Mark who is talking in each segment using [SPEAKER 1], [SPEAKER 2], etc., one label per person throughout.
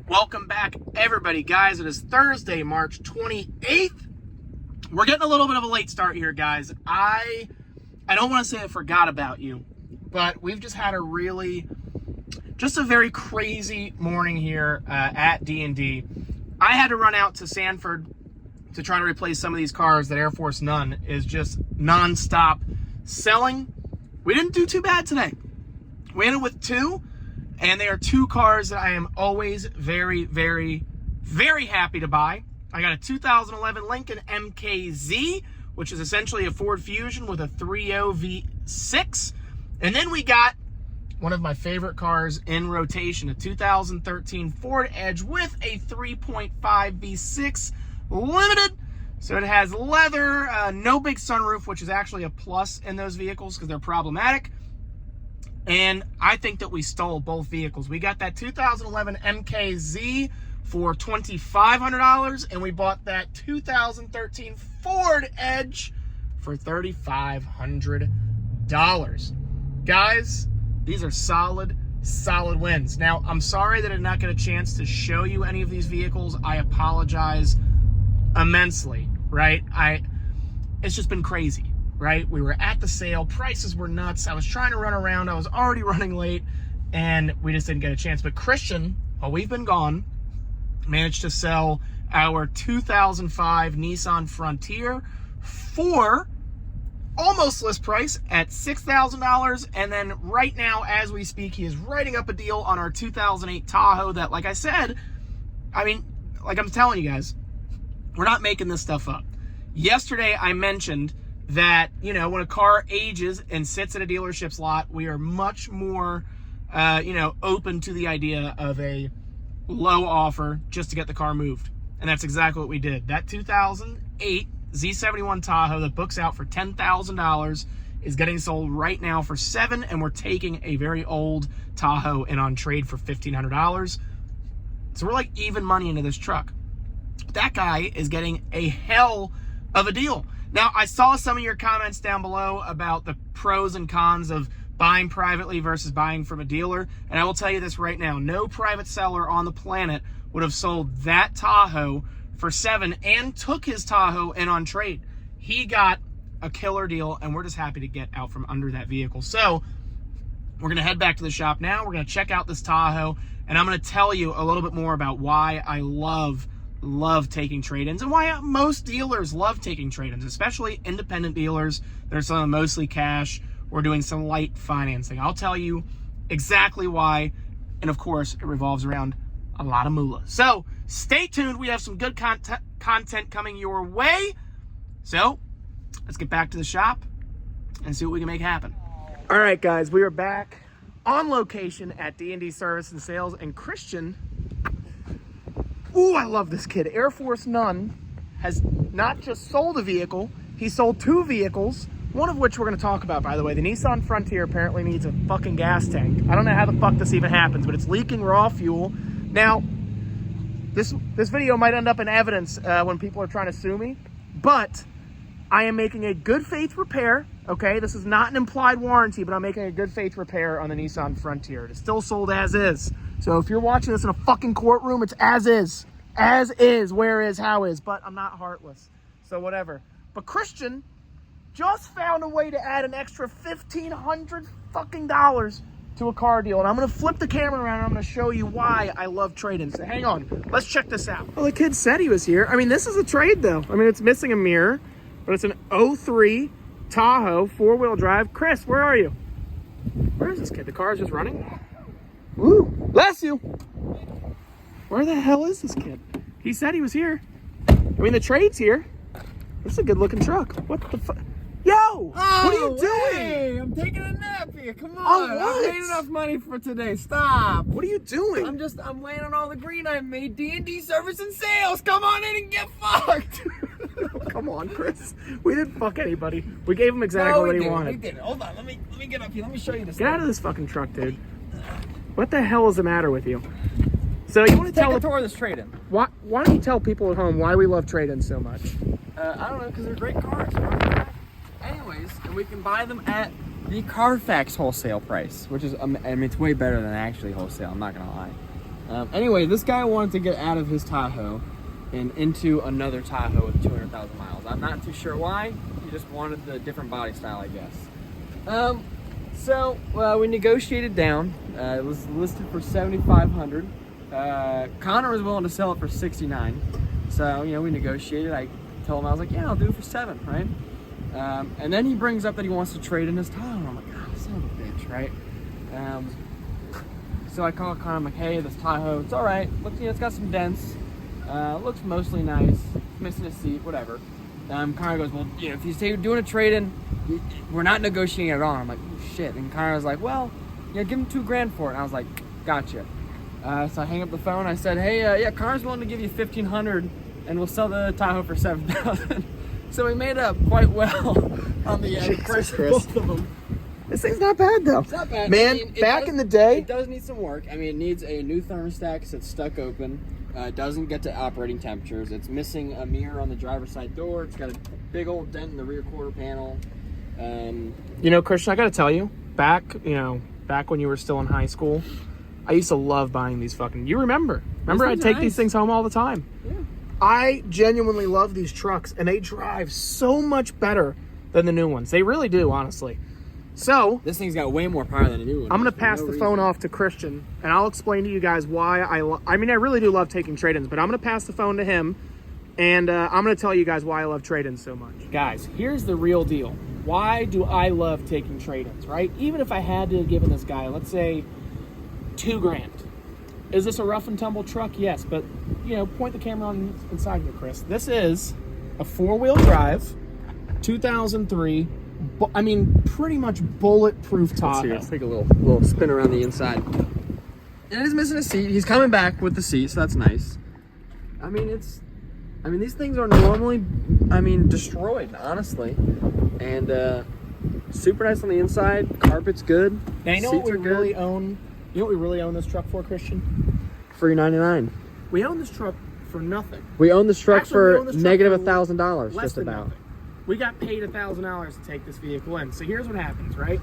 [SPEAKER 1] Welcome back, everybody. Guys, it is Thursday, March 28th. We're getting a little bit of a late start here, guys. I don't want to say I forgot about you, but we've just had a very crazy morning here at D&D. I had to run out to Sanford to try to replace some of these cars that Air Force None is just non-stop selling. We didn't do too bad today. We ended with two. And they are two cars that I am always very, very, very happy to buy. I got a 2011 Lincoln MKZ, which is essentially a Ford Fusion with a 3.0 V6. And then we got one of my favorite cars in rotation, a 2013 Ford Edge with a 3.5 V6 Limited. So it has leather, no big sunroof, which is actually a plus in those vehicles because they're problematic. And I think that we stole both vehicles. We got that 2011 MKZ for $2,500, and we bought that 2013 Ford Edge for $3,500. Guys, these are solid wins. Now, I'm sorry that I did not get a chance to show you any of these vehicles. I apologize immensely, right? It's just been crazy. Right? We were at the sale. Prices were nuts. I was trying to run around. I was already running late, and we just didn't get a chance. But Christian, while we've been gone, managed to sell our 2005 Nissan Frontier for almost list price at $6,000. And then right now, as we speak, he is writing up a deal on our 2008 Tahoe that, like I said, like I'm telling you guys, we're not making this stuff up. Yesterday, I mentioned that, when a car ages and sits at a dealership's lot, we are much more, open to the idea of a low offer just to get the car moved. And that's exactly what we did. That 2008 Z71 Tahoe that books out for $10,000 is getting sold right now for $7,000, and we're taking a very old Tahoe in on trade for $1,500. So we're like even money into this truck. That guy is getting a hell of a deal. Now, I saw some of your comments down below about the pros and cons of buying privately versus buying from a dealer. And I will tell you this right now. No private seller on the planet would have sold that Tahoe for $7,000 and took his Tahoe in on trade. He got a killer deal, and we're just happy to get out from under that vehicle. So we're going to head back to the shop now. We're going to check out this Tahoe, and I'm going to tell you a little bit more about why I love taking trade-ins and why most dealers love taking trade-ins, especially independent dealers that are selling mostly cash or doing some light financing. I'll tell you exactly why, and of course, it revolves around a lot of moolah. So stay tuned. We have some good content coming your way. So let's get back to the shop and see what we can make happen. All right, guys, we are back on location at D&D Service and Sales, and Christian, ooh, I love this kid. Air Force None has not just sold a vehicle, he sold two vehicles, one of which we're going to talk about, by the way. The Nissan Frontier apparently needs a fucking gas tank. I don't know how the fuck this even happens, but it's leaking raw fuel. Now, this video might end up in evidence when people are trying to sue me, but I am making a good faith repair, okay? This is not an implied warranty, but I'm making a good faith repair on the Nissan Frontier. It is still sold as is. So if you're watching this in a fucking courtroom, it's as is. As is, where is, how is. But I'm not heartless. So whatever. But Christian just found a way to add an extra $1,500 fucking dollars to a car deal. And I'm going to flip the camera around and I'm going to show you why I love trade-ins. So hang on. Let's check this out. Well, the kid said he was here. This is a trade though. It's missing a mirror. But it's an 03 Tahoe 4-wheel drive. Chris, where are you? Where is this kid? The car is just running? Woo! Bless you! Where the hell is this kid? He said he was here. The trade's here. This is a good-looking truck. What the fuck? Yo!
[SPEAKER 2] Oh,
[SPEAKER 1] what are you doing?
[SPEAKER 2] Hey, I'm taking a nap here. Come on.
[SPEAKER 1] Oh, what?
[SPEAKER 2] I made enough money for today. Stop.
[SPEAKER 1] What are you doing?
[SPEAKER 2] I'm laying on all the green I made. D&D Service and Sales. Come on in and get fucked.
[SPEAKER 1] Oh, come on, Chris. We didn't fuck anybody. We gave him exactly what he wanted.
[SPEAKER 2] We did. Hold on. Let me get up here. Let me show you this.
[SPEAKER 1] Get out of this fucking truck, dude. What the hell is the matter with you? So you want to
[SPEAKER 2] take
[SPEAKER 1] tell
[SPEAKER 2] a tour of this trade-in?
[SPEAKER 1] Why don't you tell people at home why we love trade-ins so much?
[SPEAKER 2] I don't know, because they're great cars. Anyways, and we can buy them at the Carfax wholesale price, which is, it's way better than actually wholesale, I'm not going to lie. Anyway, this guy wanted to get out of his Tahoe and into another Tahoe with 200,000 miles. I'm not too sure why. He just wanted the different body style, I guess. So we negotiated down. It was listed for $7,500. Connor was willing to sell it for $69. So we negotiated. I told him, I was like, yeah, I'll do it for $7, right? And then he brings up that he wants to trade in his Tahoe. I'm like, oh, son of a bitch, right? So I call Connor. I'm like, hey, this Tahoe, it's all right. Looks, it's got some dents. Looks mostly nice. Missing a seat, whatever. Connor goes, well, if he's doing a trade-in, we're not negotiating at all. I'm like, oh, shit. And Connor was like, well, give him $2,000 for it. And I was like, gotcha. So I hang up the phone. I said, hey, yeah, Connor's willing to give you $1,500, and we'll sell the Tahoe for $7,000. So we made up quite well on the price of both of them.
[SPEAKER 1] This thing's not bad though.
[SPEAKER 2] It's not bad.
[SPEAKER 1] Man, back in the day,
[SPEAKER 2] it does need some work. I mean, it needs a new thermostat because it's stuck open. It doesn't get to operating temperatures. It's missing a mirror on the driver's side door. It's got a big old dent in the rear quarter panel.
[SPEAKER 1] Christian, I gotta tell you, back when you were still in high school, I used to love buying these fucking. You remember I'd take these things home all the time.
[SPEAKER 2] Yeah.
[SPEAKER 1] I genuinely love these trucks, and they drive so much better than the new ones. They really do, honestly. So
[SPEAKER 2] this thing's got way more power than a new one.
[SPEAKER 1] I'm gonna pass the phone off to Christian, and I'll explain to you guys why I really do love taking trade-ins, but I'm gonna pass the phone to him, and I'm gonna tell you guys why I love trade-ins so much. Guys, here's the real deal. Why do I love taking trade-ins, right? Even if I had to have given this guy, let's say, $2,000. Is this a rough and tumble truck? Yes, but point the camera on inside here, Chris. This is a 4-wheel drive, 2003. Pretty much bulletproof Tahoe.
[SPEAKER 2] Let's take a little spin around the inside. And he's missing a seat. He's coming back with the seat, so that's nice. These things are normally, destroyed, honestly. And super nice on the inside. Carpet's good.
[SPEAKER 1] Now, you know what we really own? You know what we really own this truck for, Christian?
[SPEAKER 2] Free 99.
[SPEAKER 1] We own this truck for nothing.
[SPEAKER 2] We own this truck for negative
[SPEAKER 1] for
[SPEAKER 2] $1,000,
[SPEAKER 1] less
[SPEAKER 2] just
[SPEAKER 1] than
[SPEAKER 2] about.
[SPEAKER 1] nothing. We got paid $1,000 to take this vehicle in. So here's what happens, right?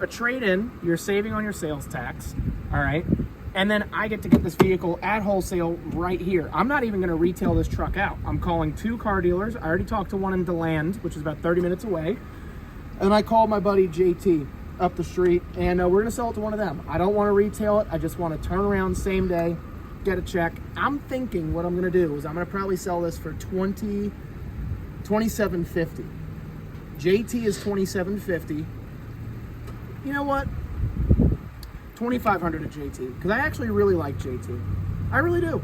[SPEAKER 1] A trade-in, you're saving on your sales tax, all right? And then I get to get this vehicle at wholesale right here. I'm not even gonna retail this truck out. I'm calling 2 car dealers. I already talked to one in DeLand, which is about 30 minutes away. And I called my buddy JT up the street, and we're gonna sell it to one of them. I don't wanna retail it. I just wanna turn around same day, get a check. I'm thinking what I'm gonna do is I'm gonna probably sell this for $27.50. JT is $27.50. You know what? $2,500 at JT, because I actually really like JT. I really do.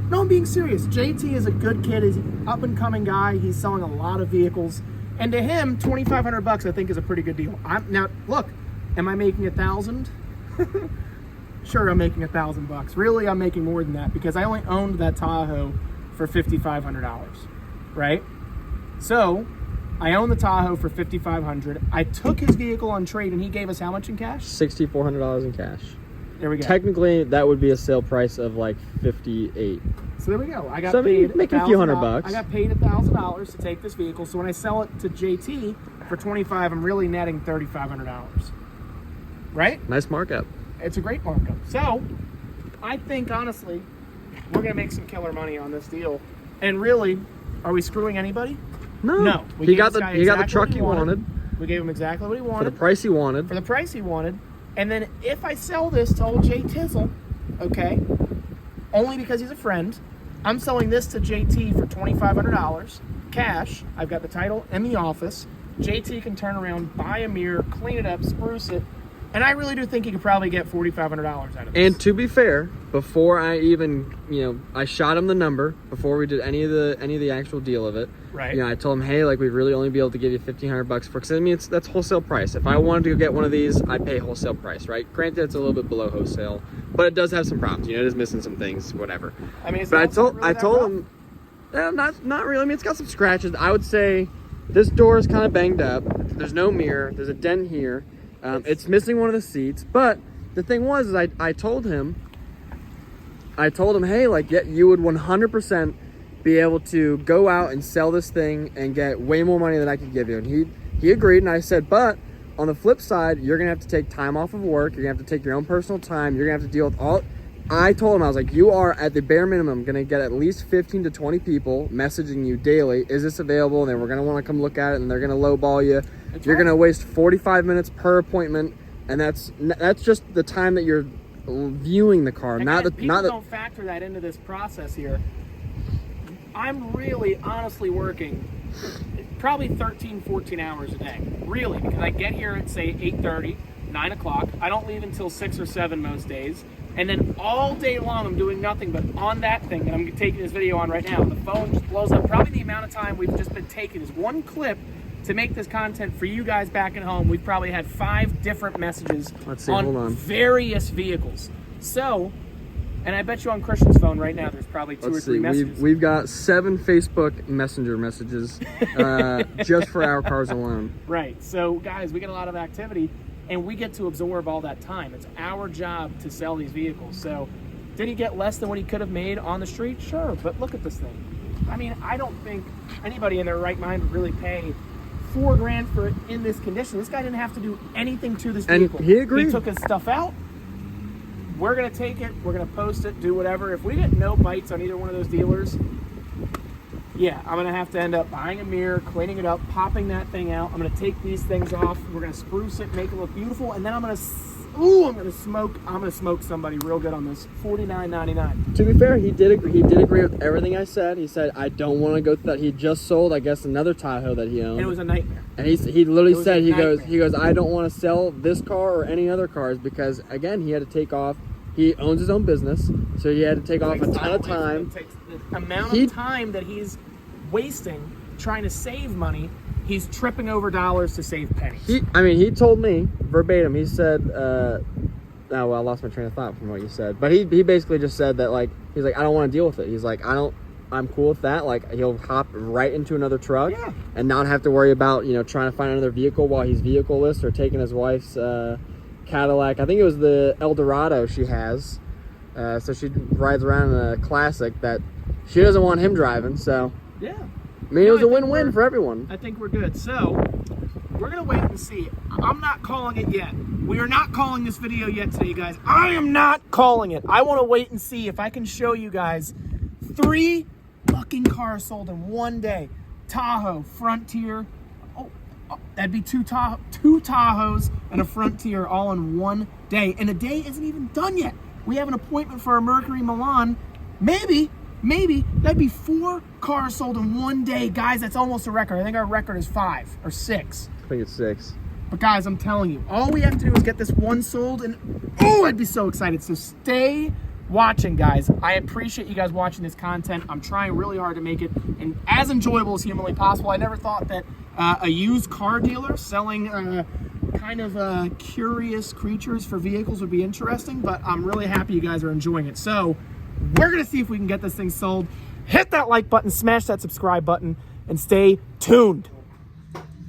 [SPEAKER 1] No, I'm being serious. JT is a good kid. He's an up-and-coming guy. He's selling a lot of vehicles, and to him, $2,500 I think is a pretty good deal. Now, look, am I making $1,000? Sure, I'm making $1,000. Really, I'm making more than that because I only owned that Tahoe for $5,500, right? So I own the Tahoe for $5,500. I took his vehicle on trade, and he gave us how much in cash?
[SPEAKER 2] $6,400 in cash.
[SPEAKER 1] There we go.
[SPEAKER 2] Technically, that would be a sale price of like $58.
[SPEAKER 1] So there we go. I got
[SPEAKER 2] So,
[SPEAKER 1] paid
[SPEAKER 2] make a few $100
[SPEAKER 1] $1,000. I got paid $1,000 to take this vehicle. So when I sell it to JT for $25,000, I'm really netting $3,500. Right?
[SPEAKER 2] Nice markup.
[SPEAKER 1] It's a great markup. So I think honestly, we're gonna make some killer money on this deal. And really, are we screwing anybody?
[SPEAKER 2] No.
[SPEAKER 1] We
[SPEAKER 2] He
[SPEAKER 1] gave
[SPEAKER 2] got
[SPEAKER 1] this
[SPEAKER 2] the
[SPEAKER 1] guy
[SPEAKER 2] he got the
[SPEAKER 1] exactly
[SPEAKER 2] truck
[SPEAKER 1] what
[SPEAKER 2] he wanted
[SPEAKER 1] We gave him exactly what he
[SPEAKER 2] for
[SPEAKER 1] wanted.
[SPEAKER 2] the price he wanted.
[SPEAKER 1] For the price he wanted. And then if I sell this to old Jay Tizzle, okay, only because he's a friend, I'm selling this to JT for $2,500 cash. I've got the title in the office. JT can turn around, buy a mirror, clean it up, spruce it, and I really do think he could probably get $4,500 out of this.
[SPEAKER 2] And to be fair, before I even, I shot him the number before we did any of the actual deal of it.
[SPEAKER 1] Right.
[SPEAKER 2] I told him, hey, like we'd really only be able to give you $1,500 for, because that's wholesale price. If I wanted to go get one of these, I pay wholesale price, right? Granted, it's a little bit below wholesale, but it does have some problems. It is missing some things, whatever.
[SPEAKER 1] But
[SPEAKER 2] I told him, not really. It's got some scratches. I would say this door is kind of banged up. There's no mirror. There's a dent here. It's missing one of the seats. But the thing was, is I told him, hey, like, yeah, you would 100% be able to go out and sell this thing and get way more money than I could give you. And he agreed. And I said, but on the flip side, you're going to have to take time off of work. You're going to have to take your own personal time. You're going to have to deal with I told him, I was like, you are at the bare minimum going to get at least 15 to 20 people messaging you daily. Is this available? And then we're going to want to come look at it, and they're going to lowball you. You're going to waste 45 minutes per appointment, and that's just the time that you're viewing the car.
[SPEAKER 1] Again, people don't factor that into this process here. I'm really honestly working probably 13, 14 hours a day. Really, because I get here at, say, 8:30, 9 o'clock. I don't leave until 6 or 7 most days. And then all day long, I'm doing nothing but on that thing that I'm taking this video on right now. The phone just blows up. Probably the amount of time we've just been taking is one clip to make this content for you guys back at home. We've probably had 5 different messages on various vehicles. So, and I bet you on Christian's phone right now, there's probably 2 or 3 messages.
[SPEAKER 2] We've got 7 Facebook Messenger messages just for our cars alone.
[SPEAKER 1] Right. So, guys, we get a lot of activity, and we get to absorb all that time. It's our job to sell these vehicles. So, did he get less than what he could have made on the street? Sure, but look at this thing. I mean, I don't think anybody in their right mind would really pay $4,000 for it in this condition. This guy didn't have to do anything to this vehicle.
[SPEAKER 2] And he agreed.
[SPEAKER 1] He took his stuff out. We're going to take it. We're going to post it, do whatever. If we get no bites on either one of those dealers, yeah, I'm going to have to end up buying a mirror, cleaning it up, popping that thing out. I'm going to take these things off. We're going to spruce it, make it look beautiful, and then I'm going to smoke somebody real good on this. $49.99.
[SPEAKER 2] To be fair, he did agree with everything I said. He said, I don't want to go through that. He just sold, I guess, another Tahoe that he owned.
[SPEAKER 1] And it was a nightmare.
[SPEAKER 2] And he literally said, he goes, I don't want to sell this car or any other cars because, again, he had to take off. He owns his own business, so he had to take off a ton of time.
[SPEAKER 1] The amount of time that he's wasting trying to save money, he's tripping over dollars to save pennies.
[SPEAKER 2] He told me verbatim. He said, oh, well, I lost my train of thought from what you said. But he basically just said that, like, he's like, I don't want to deal with it. He's like, I'm cool with that. Like, he'll hop right into another truck and not have to worry about, trying to find another vehicle while he's vehicleless or taking his wife's Cadillac. I think it was the Eldorado she has. So she rides around in a classic that she doesn't want him driving. So,
[SPEAKER 1] yeah.
[SPEAKER 2] I mean, it was a win-win for everyone.
[SPEAKER 1] I think we're good. So, we're going to wait and see. I'm not calling it yet. We are not calling this video yet today, guys. I am not calling it. I want to wait and see if I can show you guys 3 fucking cars sold in one day. Tahoe, Frontier. That'd be 2 Tahoes and a Frontier all in one day. And the day isn't even done yet. We have an appointment for a Mercury Milan. Maybe that'd be 4 cars sold in one day. Guys, that's almost a record. I think our record is 5 or 6.
[SPEAKER 2] I think it's 6.
[SPEAKER 1] But guys, I'm telling you, all we have to do is get this one sold, and I'd be so excited. So stay watching, guys. I appreciate you guys watching this content. I'm trying really hard to make it and as enjoyable as humanly possible. I never thought that a used car dealer selling kind of curious creatures for vehicles would be interesting, but I'm really happy you guys are enjoying it. So we're going to see if we can get this thing sold. Hit that like button, smash that subscribe button, and stay tuned.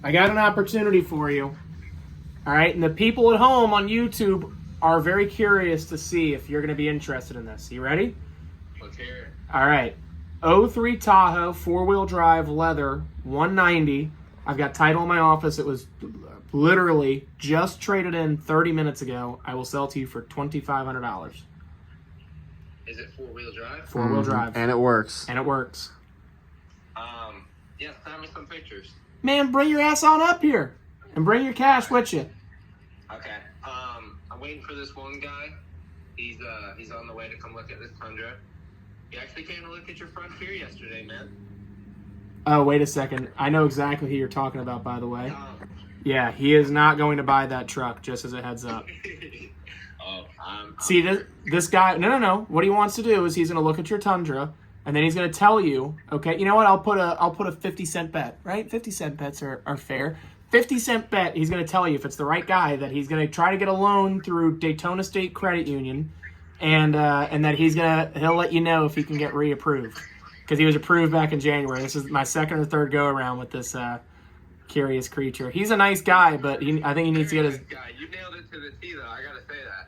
[SPEAKER 1] I got an opportunity for you. All right, and the people at home on YouTube are very curious to see if you're going to be interested in this. You ready?
[SPEAKER 3] Let's hear it.
[SPEAKER 1] All right. 03 Tahoe, 4-wheel drive, leather, 190. I've got title in my office. It was literally just traded in 30 minutes ago. I will sell to you for $2,500.
[SPEAKER 3] Is it 4-wheel drive?
[SPEAKER 1] 4-wheel drive.
[SPEAKER 2] And it works.
[SPEAKER 1] And it works.
[SPEAKER 3] Yeah, send me some pictures.
[SPEAKER 1] Man, bring your ass on up here. And bring your cash with you.
[SPEAKER 3] Okay. I'm waiting for this one guy. He's on the way to come look at this Tundra. He actually came to look at your Frontier yesterday, man.
[SPEAKER 1] Oh, wait a second. I know exactly who you're talking about, by the way. Yeah, he is not going to buy that truck, just as a heads up. See, this guy, no. What he wants to do is he's going to look at your Tundra, and then he's going to tell you, okay, you know what, I'll put a 50-cent bet, right? 50-cent bets are fair. 50-cent bet, he's going to tell you if it's the right guy, that he's going to try to get a loan through Daytona State Credit Union, and that he'll let you know if he can get reapproved. Because he was approved back in January. This is my second or third go-around with this curious creature. He's a nice guy, but I think he needs to get his...
[SPEAKER 3] Guy. You nailed it to the T, though. I got to say that.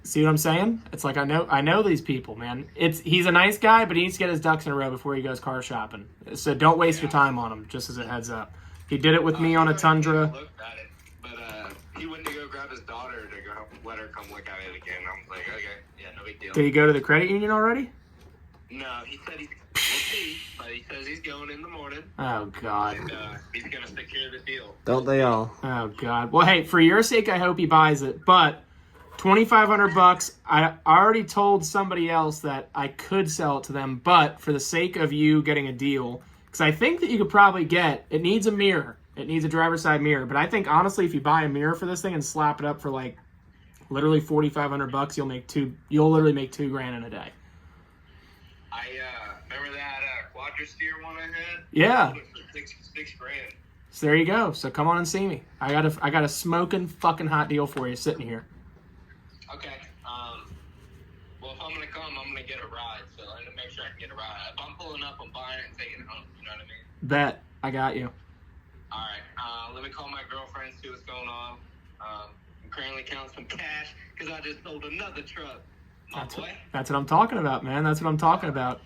[SPEAKER 1] See what I'm saying? It's like I know these people, man. He's a nice guy, but he needs to get his ducks in a row before he goes car shopping. So don't waste your time on him, just as a heads up. He did it with me on a Tundra.
[SPEAKER 3] Looked at it, but he went to go grab his daughter to go let her come look at it again. I was like, okay, yeah, no big deal.
[SPEAKER 1] Did he go to the credit union already?
[SPEAKER 3] No, he said we'll see, but he says he's going in the morning.
[SPEAKER 1] Oh, God.
[SPEAKER 3] And he's going to secure the deal.
[SPEAKER 4] Don't they all?
[SPEAKER 1] Oh, God. Well, hey, for your sake, I hope he buys it. But $2,500, I already told somebody else that I could sell it to them. But for the sake of you getting a deal, because I think that you could probably get, it needs a mirror. It needs a driver's side mirror. But I think, honestly, if you buy a mirror for this thing and slap it up for, like, literally $4,500, you'll literally make $2,000 in a day.
[SPEAKER 3] I remember that Quadra-Steer one I had?
[SPEAKER 1] Yeah.
[SPEAKER 3] I sold it for $6,000.
[SPEAKER 1] So there you go. So come on and see me. I got a smoking fucking hot deal for you sitting here.
[SPEAKER 3] Okay. Well, if I'm going to come, I'm going to get a ride. So I'm going to make sure I can get a ride. If I'm pulling up, I'm buying it and taking it home. You know what I mean?
[SPEAKER 1] Bet. I got you.
[SPEAKER 3] All right. Let me call my girlfriend, see what's going on. I'm currently counting some cash because I just sold another truck.
[SPEAKER 1] That's what I'm talking about, man. That's what I'm talking about.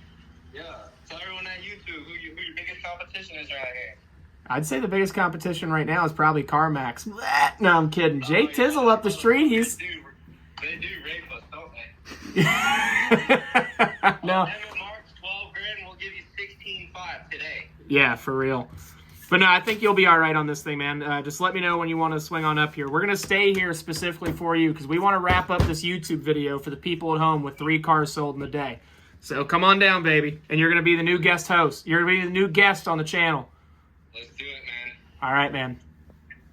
[SPEAKER 3] Yeah. Tell everyone at YouTube who your biggest competition is right here.
[SPEAKER 1] I'd say the biggest competition right now is probably CarMax. No, I'm kidding. Jay Tizzle up the street. He's.
[SPEAKER 3] They do rape us, don't
[SPEAKER 1] No.
[SPEAKER 3] they? March, $12,000. We'll give you $16,500 today.
[SPEAKER 1] Yeah, for real. But no, I think you'll be all right on this thing, man. Just let me know when you want to swing on up here. We're going to stay here specifically for you because we want to wrap up this YouTube video for the people at home with 3 cars sold in a day. So come on down, baby. And you're going to be the new guest host. You're going to be the new guest on the channel.
[SPEAKER 3] Let's do it, man.
[SPEAKER 1] All right, man.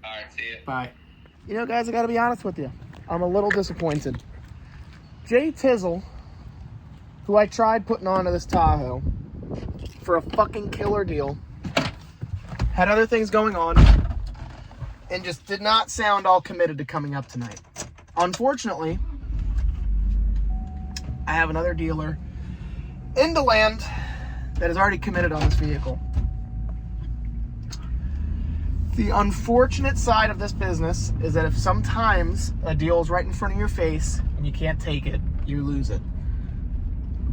[SPEAKER 3] All right, see ya.
[SPEAKER 1] Bye. You know, guys, I got to be honest with you. I'm a little disappointed. Jay Tizzle, who I tried putting onto this Tahoe for a fucking killer deal, had other things going on, and just did not sound all committed to coming up tonight. Unfortunately, I have another dealer in DeLand that is already committed on this vehicle. The unfortunate side of this business is that if sometimes a deal is right in front of your face and you can't take it, you lose it.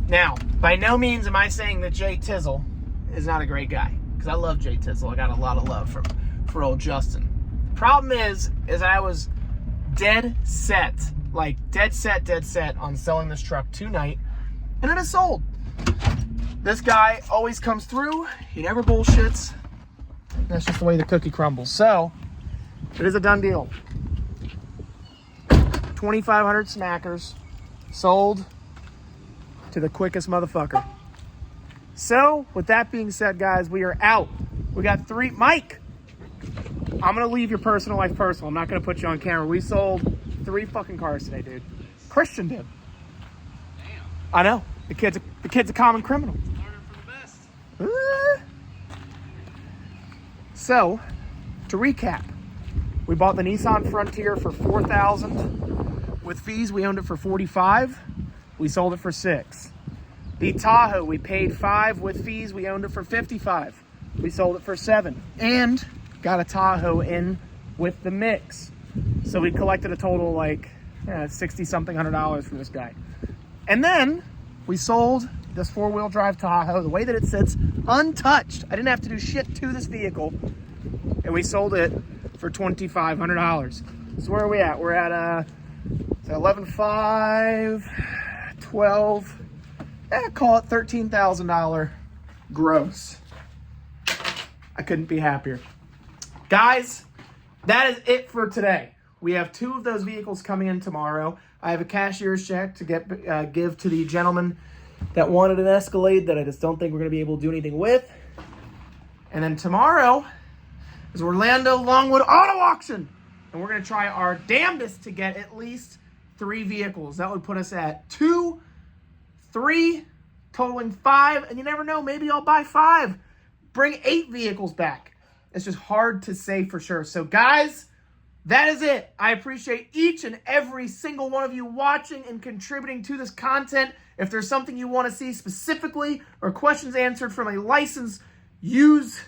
[SPEAKER 1] Now, by no means am I saying that Jay Tizzle is not a great guy. Because I love Jay Tizzle. I got a lot of love for old Justin. Problem is I was dead set on selling this truck tonight, and it is sold. This guy always comes through. He never bullshits. That's just the way the cookie crumbles. So, it is a done deal. 2,500 smackers sold to the quickest motherfucker. So, with that being said, guys, we are out. We got 3. Mike, I'm going to leave your personal life personal. I'm not going to put you on camera. We sold 3 fucking cars today, dude. Christian did.
[SPEAKER 2] Damn.
[SPEAKER 1] I know. The kid's a common criminal.
[SPEAKER 2] Learning from the best.
[SPEAKER 1] So, to recap, we bought the Nissan Frontier for $4,000. With fees, we owned it for $45,000. We sold it for $6,000. The Tahoe, we paid $5,000. With fees, we owned it for $55,000. We sold it for $7,000. And got a Tahoe in with the mix. So we collected a total of like $60-something $100 from this guy. And then we sold this 4-wheel drive Tahoe, the way that it sits, untouched. I didn't have to do shit to this vehicle. And we sold it for $2,500. So where are we at? We're at 11.5, 12, call it $13,000 gross. I couldn't be happier. Guys, that is it for today. We have 2 of those vehicles coming in tomorrow. I have a cashier's check to give to the gentleman that wanted an Escalade that I just don't think we're going to be able to do anything with. And then tomorrow is Orlando Longwood Auto Auction. And we're going to try our damnedest to get at least 3 vehicles. That would put us at 2, 3, totaling 5. And you never know, maybe I'll buy 5. Bring 8 vehicles back. It's just hard to say for sure. So guys, that is it. I appreciate each and every single one of you watching and contributing to this content. If there's something you want to see specifically or questions answered from a licensed used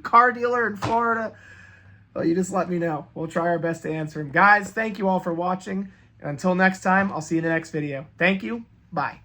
[SPEAKER 1] car dealer in Florida, well, you just let me know. We'll try our best to answer them. Guys, thank you all for watching. And until next time, I'll see you in the next video. Thank you. Bye.